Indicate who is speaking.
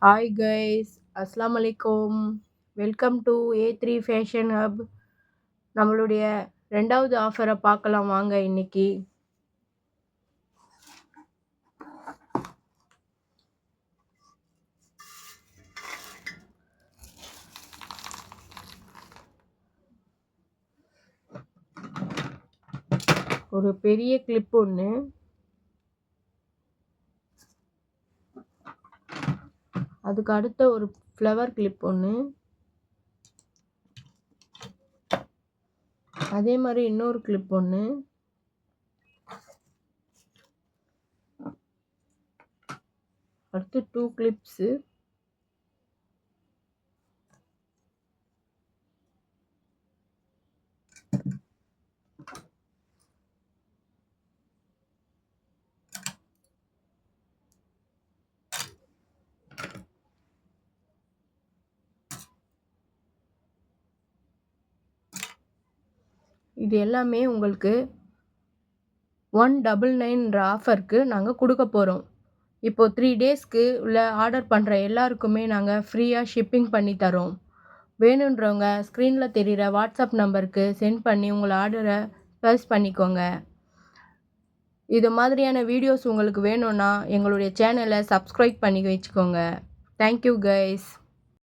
Speaker 1: Hi guys, அஸ்ஸலாமு அலைக்கும். Welcome to A3 fashion hub. நம்மளுடைய 2வது ஆஃபரை பார்க்கலாம் வாங்க இன்னைக்கு. ஒரு பெரிய கிளிப் ஒன்று, அதுக்கு அடுத்த ஒரு ஃப்ளவர் கிளிப் ஒன்று, அதே மாதிரி இன்னொரு கிளிப் ஒன்று, அடுத்து 2 கிளிப்ஸு, இது எல்லாமே உங்களுக்கு 199 ஆஃபருக்கு நாங்கள் கொடுக்க போகிறோம். இப்போது 3 டேஸ்க்கு உள்ள ஆர்டர் பண்ணுற எல்லாருக்குமே நாங்கள் ஃப்ரீயாக ஷிப்பிங் பண்ணி தரோம். வேணுன்றவங்க ஸ்க்ரீனில் தெரிகிற வாட்ஸ்அப் நம்பருக்கு சென்ட் பண்ணி உங்கள் ஆர்டரை ப்ளேஸ் பண்ணிக்கோங்க. இது மாதிரியான வீடியோஸ் உங்களுக்கு வேணும்னா எங்களுடைய சேனலை சப்ஸ்கிரைப் பண்ணி வச்சுக்கோங்க. Thank you guys.